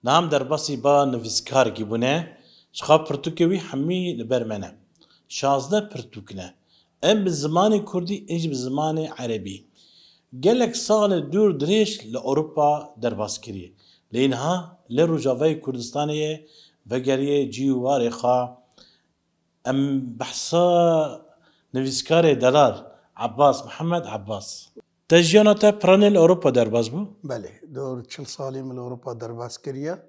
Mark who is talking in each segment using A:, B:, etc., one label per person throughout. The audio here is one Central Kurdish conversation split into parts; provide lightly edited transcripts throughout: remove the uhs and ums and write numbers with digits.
A: نام در باسی با نویسکار گیبونه شخاب پرتوکوی همی لبرمنه 16 پرتوکنه ام بزمان کردی اج بزمان عربی gelek sal dûr dirêj li Ewropa derbas kiriye. Lê niha li Rojavayê Kurdistanê vegeriye cî û warê xwe em behsa nivîskarê delar Abbas Mihemed Abbas. Te jiyana te piranê li Ewropa derbas bû?
B: بله دور 40 سالي من أوروبا درباس كريا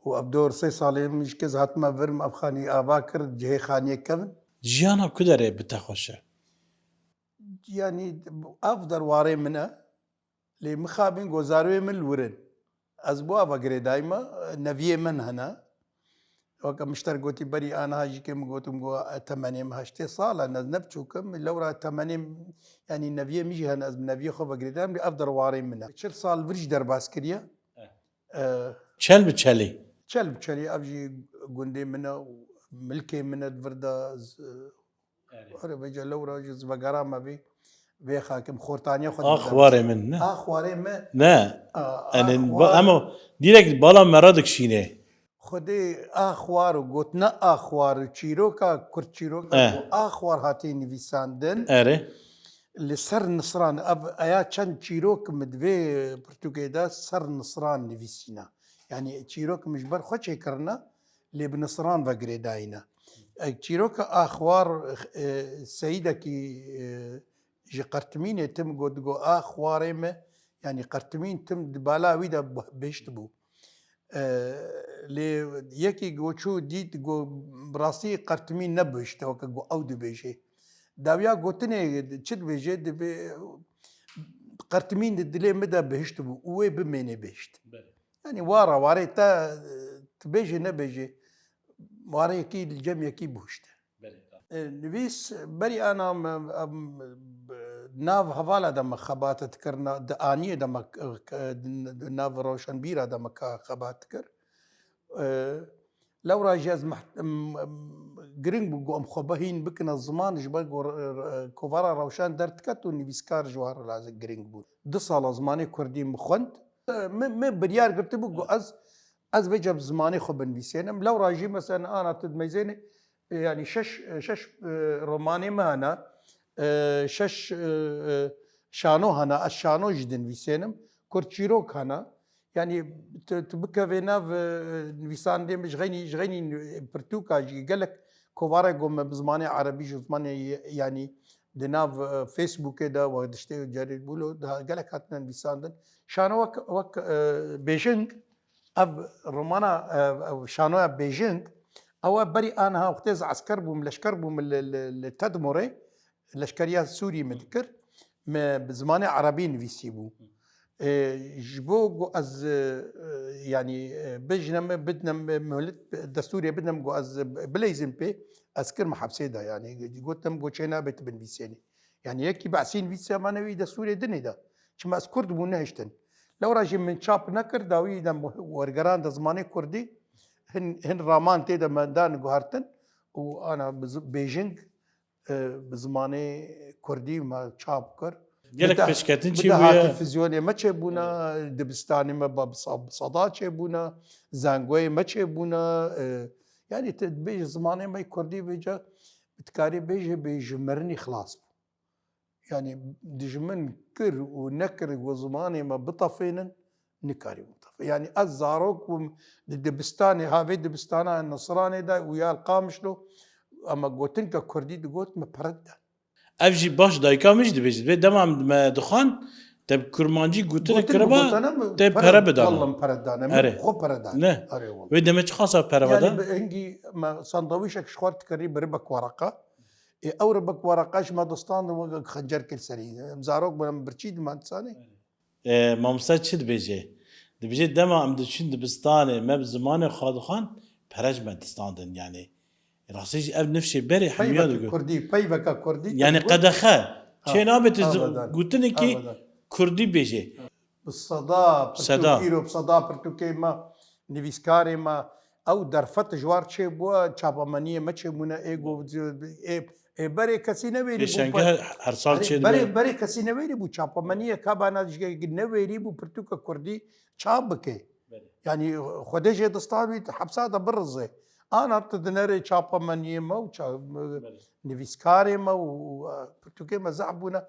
B: وأبدور 3 سالي مش كز هاتما فرم أبخاني آباكر جهي خانية كمن
A: Jiyana ku derê bi te xweş e?
B: يعني أفضل واري منها لمخابين جوزاروي من الورن أسبوع بقري دايما نبيه من هنا وكا مشتر قوتي بري أنا هاجي كم قوتم قو 8 هاشتي صالة نبتشوكم لورا 8 يعني نبيه ميجي هنا نبيه خو بقري دايما أفضل واري منها 10 سال بريج درباس كريا
A: Çel bi çelê.
B: چل بچلی ابجی گنده منه ملکی منه وردا آره بجا لورا جز بگرا ما بی وی خاکم خورتانیا خود
A: Axwarê min ne?
B: آخواره ما
A: Ne. Ama direkt bala me re dikşîne.
B: خودی آخوار و گوت نه آخوار چیروکا کرد چیروکا آخوار هاتی نویساندن
A: Erê.
B: لسر نصران اب ایا چند چیروک مدوی پرتوگیدا سر نصران نویسینا يعني چیروک مجبر خوچه کرنا لی بنصران و گریداینا چیروک آخوار سیده کی جي قرتمين تم جو آخواري ما يعني قرتمين تم دبالا ويدا بيشتبو لي يكي جو شو ديت جو براسي قرتمين نبشت وكا جو أو دبيجي داويا قوتني تشد بيجي دبي قرتمين دلي مدى بهشتبو وي بميني بهشت يعني واري تا تبيجي نبيجي واري يكي الجم يكي بهشت نویس بری انا ناو حوالا دم خبات کرنا دانی دم ناو روشن بیرا دم خبات کر لو راجز گرینگ بگو ام خبهین بکن الزمان جبر کوفارا روشن درت کت و نویسکار جوار لازم گرینگ بود 2 سال زمانی کردی مخوند ما بریار گرت بگو از وجب زمانی خو بنویسینم لو راجی مثلا انا تدميزيني يعني شش روماني ما هنا شش شانو هنا الشانو جدن ويسينم كورتشيروك هنا يعني تبكى فينا ويسان دي مش غني برتوكا جي قال لك كوفارا قوم بزماني عربي زماني يعني دناف فيسبوك كده ودشتي جاري بولو قال لك هاتنا ويسان شانو وك بيجينغ اب رومانا شانو بيجينغ أو بري أنا وقتاز عسكر بوم لشكر بوم التدمري لشكريا سوري مذكر ما بزمان عربي نفيسيبو جبو از يعني بجنا بدنا مولد دستوري بدنا جو از بليزم بي أذكر محبسيدا يعني قلت لهم جو شينا بيت بنفيسيني يعني يكي بعسين فيسا ما نوي دستوري دني دا شما از كرد بو نهشتن لو راجي من شاب نكر داوي دم ورقران دا زماني كردي هن رامان تيدا مندان جوهرتن وانا بيجينغ بزماني كردي ما تشاب كر
A: Gelek peşketin
B: بدها تلفزيوني ما تشبونا دبستاني ما بصدا تشبونا زانغوي ما تشبونا يعني تبيج زماني ما كردي بيجا بتكاري بيجمرني خلاص يعني دجمن كر ونكر وزماني ما بطفينن نكاري مطف يعني الزاروك دبستاني هافي دبستانا النصراني دا ويا القامشلو اما قوتنك كردي قوت ما برد
A: ev jî baş dayika min jî dibêjit vê demam me dixwan te bi kurmancî gotinê kiriba te pere bidana
B: والله مبردانه خو بردانه
A: ne
B: اري والله
A: wê deme çi xasa pere
B: يعني
A: veda
B: هنجي ما سندويشك شخورت كري بربك ورقه او ربك ورقاش ما دستان خنجر كل سري زاروك بلم برشيد ما تساني
A: mamsa çi dibêje dibêje dema em diçin dibistanê me bi zimanê xwe dixwan perej me distandin yani rastî jî ev nifşê berê hemiya
B: بيبك
A: digot
B: كردي بيبك كردي
A: yani qedexe çê nabe tu
B: أبداً.
A: gotinekî
B: أبداً.
A: Kurdî bêje
B: بالصدا
A: صدا.
B: برتوكيرو بصدا برتوكي ما نيفيسكاري ما او درفت جوار تشي بوا تشابامانيه ما تشيبونا ايجو بري كسي نويري
A: pêşenge her sal çê
B: بري
A: dibe
B: بري كسي نويري بو تشابامانيه كابانا نويري بو برتوكا كردي تشابكي يعني خديجة دستاوي حبسادة برزة أنا تدنري شابا من يما نيفيسكاري ما وبرتوكي ما زعبونا